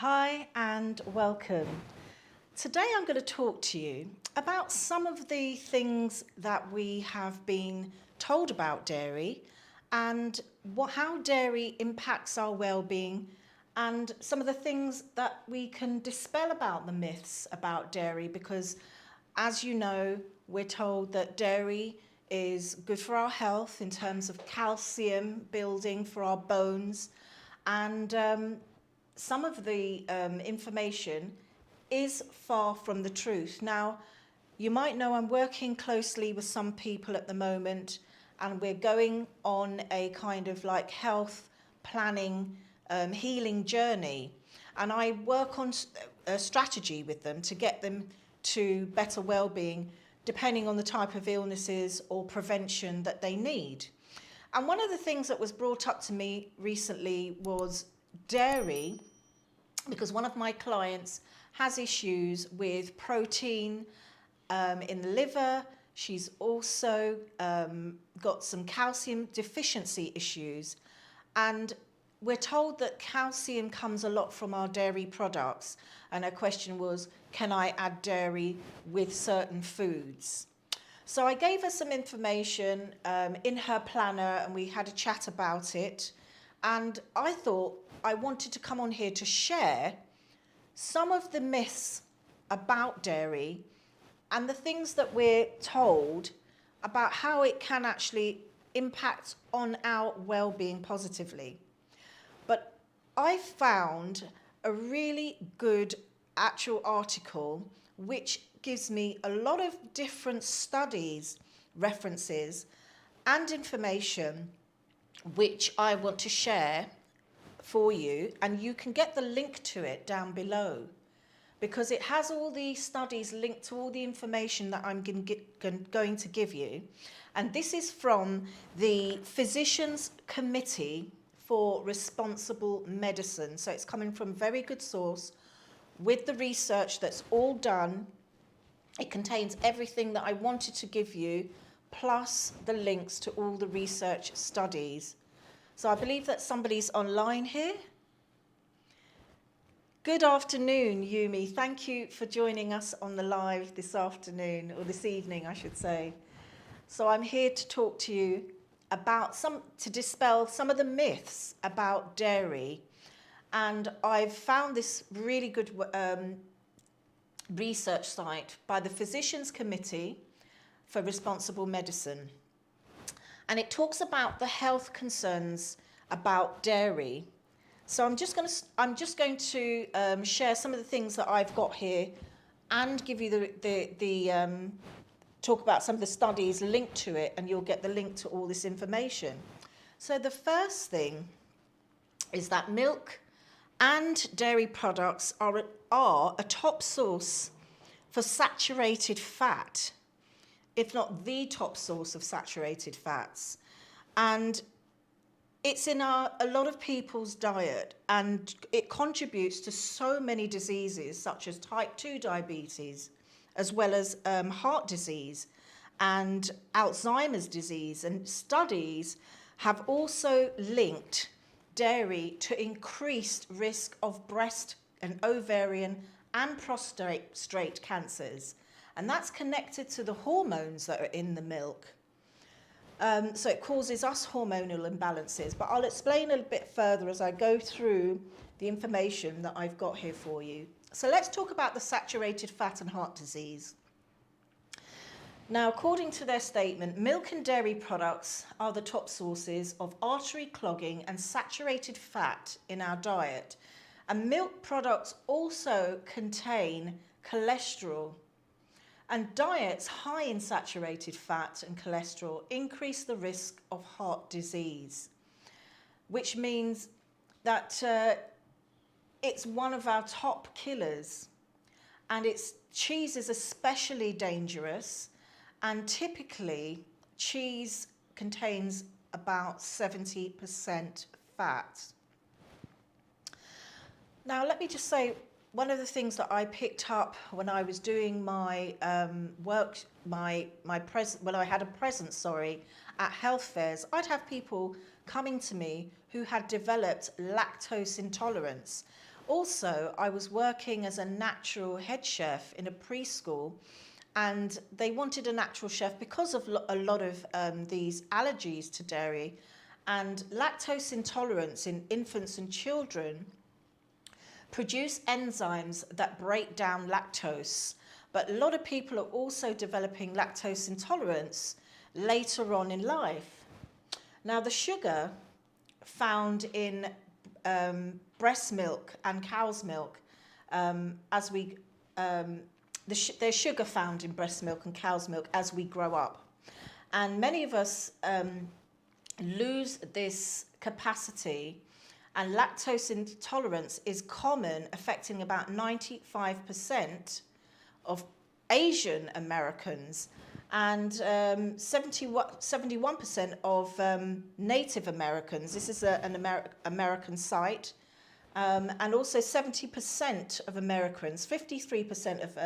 Hi and welcome. Today I'm going to talk to you about some of the things that we have been told about dairy and how dairy impacts our well-being and some of the things that we can dispel about the myths about dairy, because as you know, we're told that dairy is good for our health in terms of calcium building for our bones, and some of the information is far from the truth. Now, you might know I'm working closely with some people at the moment, and we're going on a kind of like health planning, healing journey. And I work on a strategy with them to get them to better well-being, depending on the type of illnesses or prevention that they need. And one of the things that was brought up to me recently was dairy, because one of my clients has issues with protein in the liver. She's also got some calcium deficiency issues. And we're told that calcium comes a lot from our dairy products. And her question was, can I add dairy with certain foods? So I gave her some information in her planner, and we had a chat about it. And I thought I wanted to come on here to share some of the myths about dairy and the things that we're told about how it can actually impact on our well-being positively. But I found a really good actual article which gives me a lot of different studies, references, and information which I want to share for you, and you can get the link to it down below, because it has all the studies linked to all the information that I'm going to give you. And this is from the Physicians Committee for Responsible Medicine. So it's coming from a very good source with the research that's all done. It contains everything that I wanted to give you, plus the links to all the research studies. So I believe that somebody's online here. Good afternoon, Yumi. Thank you for joining us on the live this afternoon, or this evening, I should say. So I'm here to talk to you about to dispel some of the myths about dairy. And I've found this really good research site by the Physicians Committee for Responsible Medicine. And it talks about the health concerns about dairy. So I'm just going to share some of the things that I've got here, and give you talk about some of the studies linked to it, and you'll get the link to all this information. So the first thing is that milk and dairy products are a top source for saturated fat, if not the top source of saturated fats. And it's in a lot of people's diet, and it contributes to so many diseases such as type 2 diabetes, as well as heart disease and Alzheimer's disease. And studies have also linked dairy to increased risk of breast and ovarian and prostate cancers. And that's connected to the hormones that are in the milk. So it causes us hormonal imbalances. But I'll explain a bit further as I go through the information that I've got here for you. So let's talk about the saturated fat and heart disease. Now, according to their statement, milk and dairy products are the top sources of artery clogging and saturated fat in our diet. And milk products also contain cholesterol. And diets high in saturated fat and cholesterol increase the risk of heart disease, which means that it's one of our top killers. And cheese is especially dangerous, and typically cheese contains about 70% fat. Now, let me just say, one of the things that I picked up when I was doing my work, when I had a presence, at health fairs, I'd have people coming to me who had developed lactose intolerance, Also, I was working as a natural head chef in a preschool, and they wanted a natural chef because of a lot of these allergies to dairy and lactose intolerance in infants and children produce enzymes that break down lactose. But a lot of people are also developing lactose intolerance later on in life. Now, the sugar found in breast milk and cow's milk, there's sugar found in breast milk and cow's milk as we grow up. And many of us lose this capacity, and lactose intolerance is common, affecting about 95% of Asian Americans and 71% of Native Americans. This is an American site. And also 70% of Americans, 53% of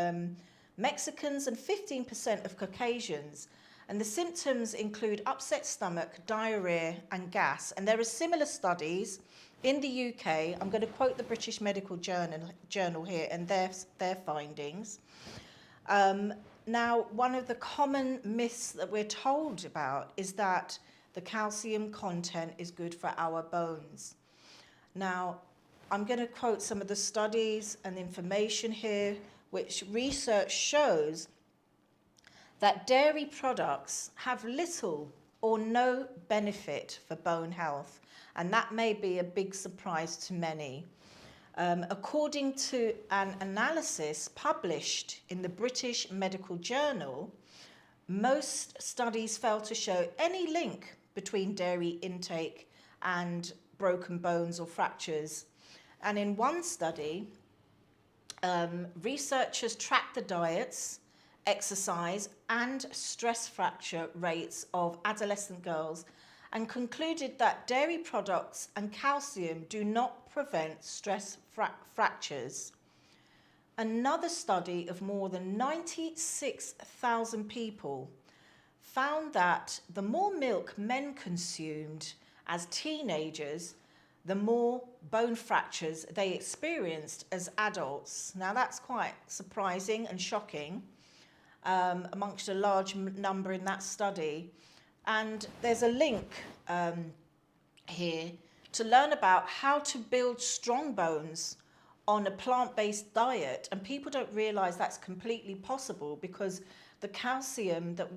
Mexicans, and 15% of Caucasians. And the symptoms include upset stomach, diarrhea, and gas. And there are similar studies in the UK. I'm going to quote the British Medical Journal here and their findings. Now, one of the common myths that we're told about is that the calcium content is good for our bones. Now, I'm going to quote some of the studies and information here, which research shows that dairy products have little or no benefit for bone health, and that may be a big surprise to many. According to an analysis published in the British Medical Journal, most studies fail to show any link between dairy intake and broken bones or fractures. And in one study, researchers tracked the diets, exercise, and stress fracture rates of adolescent girls and concluded that dairy products and calcium do not prevent stress fractures. Another study of more than 96,000 people found that the more milk men consumed as teenagers, the more bone fractures they experienced as adults. Now, that's quite surprising and shocking amongst a large number in that study. And there's a link here to learn about how to build strong bones on a plant-based diet. And people don't realize that's completely possible, because the calcium that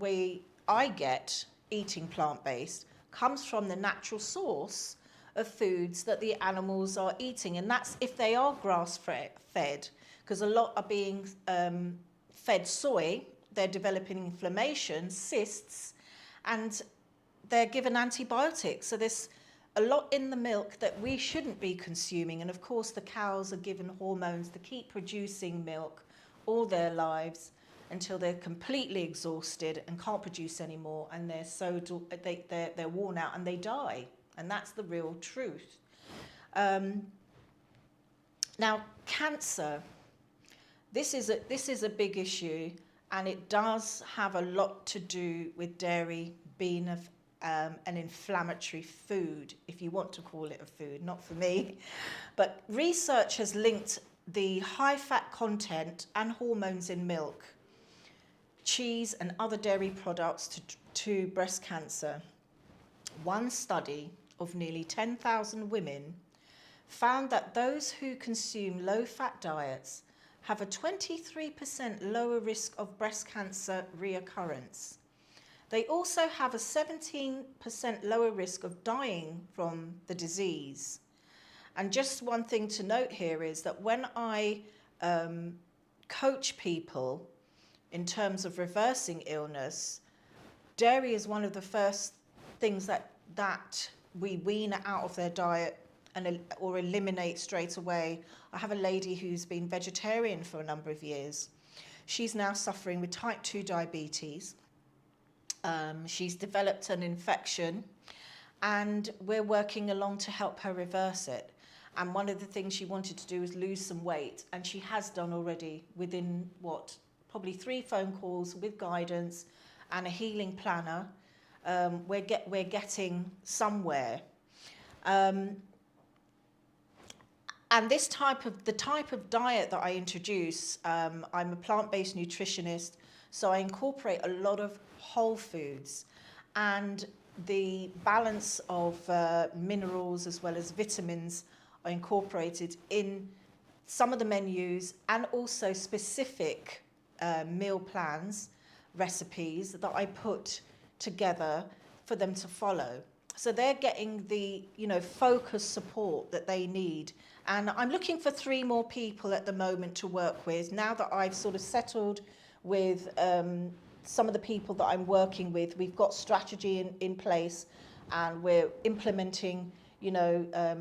I get eating plant-based comes from the natural source of foods that the animals are eating. And that's if they are grass-fed, because a lot are being fed soy. They're developing inflammation, cysts, and they're given antibiotics. So there's a lot in the milk that we shouldn't be consuming. And of course, the cows are given hormones to keep producing milk all their lives until they're completely exhausted and can't produce anymore, and they're worn out and they die. And that's the real truth. Now, cancer. This is a big issue, and it does have a lot to do with dairy being an inflammatory food, if you want to call it a food, not for me. But research has linked the high fat content and hormones in milk, cheese, and other dairy products to breast cancer. One study of nearly 10,000 women found that those who consume low-fat diets have a 23% lower risk of breast cancer reoccurrence. They also have a 17% lower risk of dying from the disease. And just one thing to note here is that when I coach people in terms of reversing illness, dairy is one of the first things that we wean out of their diet or eliminate straight away. I have a lady who's been vegetarian for a number of years. She's now suffering with type 2 diabetes. She's developed an infection, and we're working along to help her reverse it. And one of the things she wanted to do was lose some weight, and she has done already within, probably 3 phone calls with guidance and a healing planner. We're getting somewhere. And the type of diet that I introduce, I'm a plant-based nutritionist, so I incorporate a lot of whole foods, and the balance of minerals as well as vitamins are incorporated in some of the menus, and also specific meal plans, recipes that I put together for them to follow. So they're getting the, focused support that they need. And I'm looking for 3 more people at the moment to work with. Now that I've sort of settled with some of the people that I'm working with, we've got strategy in place, and we're implementing,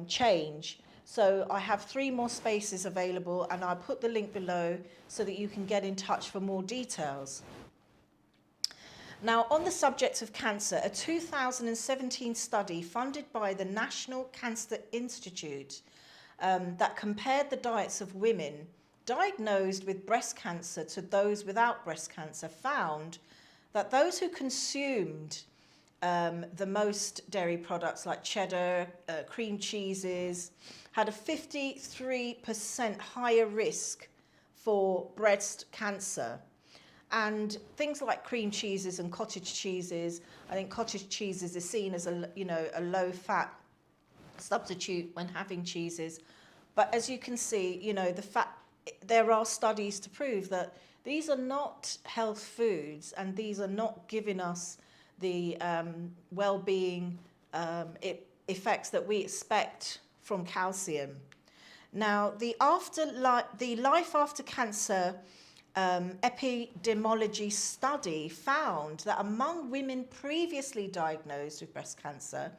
change. So I have 3 more spaces available, and I'll put the link below so that you can get in touch for more details. Now, on the subject of cancer, a 2017 study funded by the National Cancer Institute that compared the diets of women diagnosed with breast cancer to those without breast cancer found that those who consumed the most dairy products like cheddar, cream cheeses, had a 53% higher risk for breast cancer. And things like cream cheeses and cottage cheeses, I think cottage cheeses is seen as a low-fat substitute when having cheeses. But as you can see, there are studies to prove that these are not health foods, and these are not giving us the well-being effects that we expect from calcium. Now, the life after cancer epidemiology study found that among women previously diagnosed with breast cancer,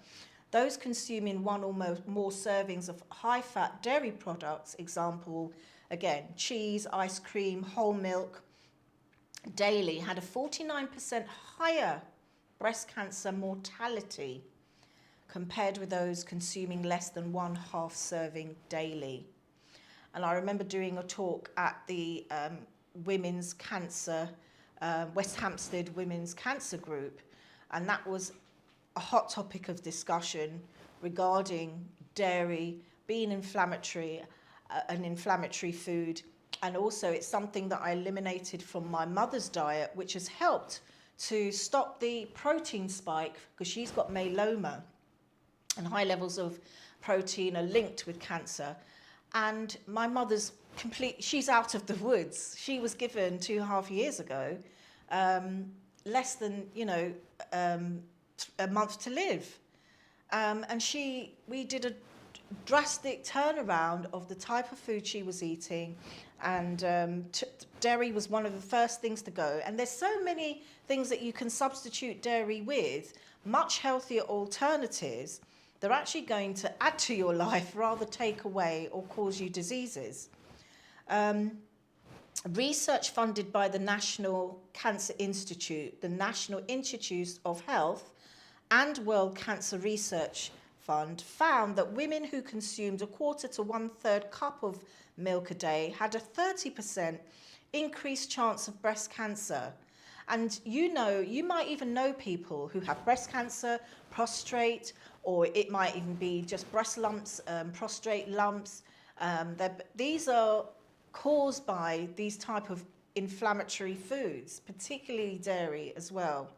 those consuming 1 or more servings of high-fat dairy products, example, again, cheese, ice cream, whole milk, daily, had a 49% higher breast cancer mortality compared with those consuming less than 1/2 serving daily. And I remember doing a talk at the Women's Cancer, West Hampstead Women's Cancer Group, and that was a hot topic of discussion regarding dairy being inflammatory, an inflammatory food, and also it's something that I eliminated from my mother's diet, which has helped to stop the protein spike, because she's got myeloma, and high levels of protein are linked with cancer. And my mother's she's out of the woods. She was given 2.5 years ago, less than, a month to live. And we did a drastic turnaround of the type of food she was eating, and dairy was one of the first things to go. And there's so many things that you can substitute dairy with, much healthier alternatives. They're actually going to add to your life rather take away or cause you diseases. Research funded by the National Cancer Institute, the National Institutes of Health, and World Cancer Research Fund found that women who consumed 1/4 to 1/3 cup of milk a day had a 30% increased chance of breast cancer. And you might even know people who have breast cancer, prostate, or it might even be just breast lumps, prostate lumps. These are caused by these type of inflammatory foods, particularly dairy as well.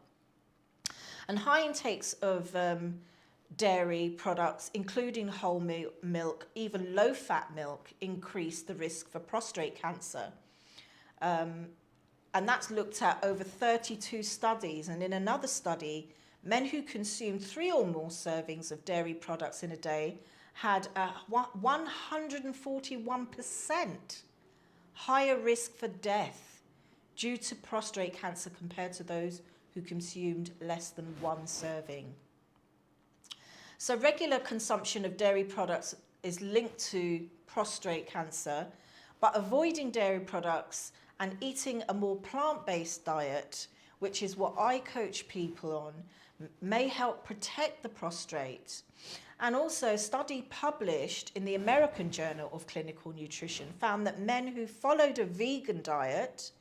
And high intakes of dairy products, including whole milk, even low-fat milk, increase the risk for prostate cancer. And that's looked at over 32 studies. And in another study, men who consumed 3 or more servings of dairy products in a day had a 141% higher risk for death due to prostate cancer compared to those who consumed less than 1 serving. So regular consumption of dairy products is linked to prostate cancer, but avoiding dairy products and eating a more plant-based diet, which is what I coach people on, may help protect the prostate. And also, a study published in the American Journal of Clinical Nutrition found that men who followed a vegan diet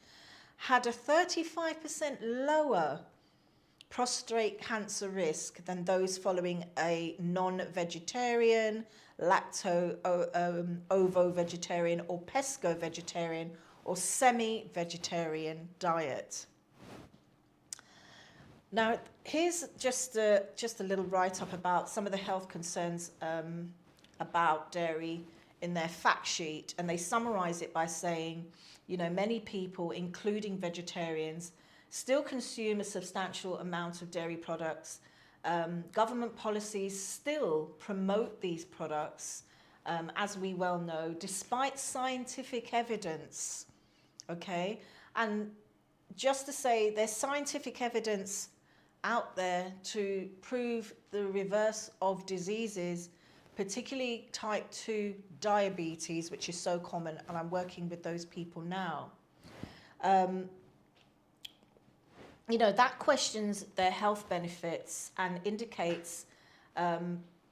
had a 35% lower prostate cancer risk than those following a non-vegetarian, ovo-vegetarian or pesco-vegetarian or semi-vegetarian diet. Now, here's just a little write-up about some of the health concerns about dairy in their fact sheet, and they summarize it by saying, you know, many people, including vegetarians, still consume a substantial amount of dairy products. Government policies still promote these products, as we well know, despite scientific evidence, okay? And just to say, there's scientific evidence out there to prove the reverse of diseases, particularly type 2 diabetes, which is so common, and I'm working with those people now. You know, that questions their health benefits and indicates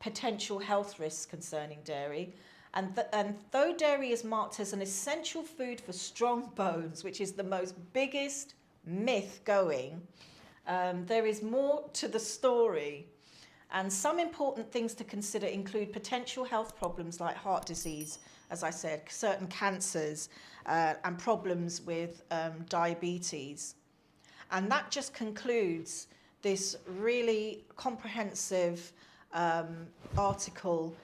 potential health risks concerning dairy. And though dairy is marked as an essential food for strong bones, which is the most biggest myth going, there is more to the story. And some important things to consider include potential health problems like heart disease, as I said, certain cancers, and problems with diabetes. And that just concludes this really comprehensive article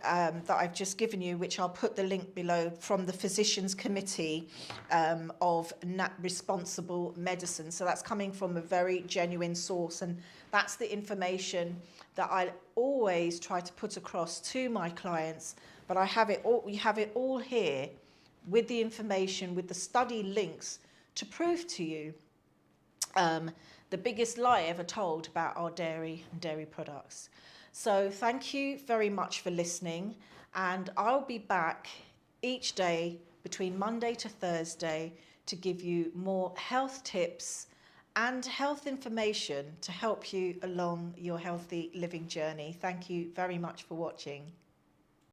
that I've just given you, which I'll put the link below, from the Physicians Committee of Responsible Medicine. So that's coming from a very genuine source, and that's the information that I always try to put across to my clients. But I have it all, we have it all here with the information, with the study links to prove to you the biggest lie ever told about our dairy and dairy products. So thank you very much for listening, and I'll be back each day between Monday to Thursday to give you more health tips and health information to help you along your healthy living journey. Thank you very much for watching.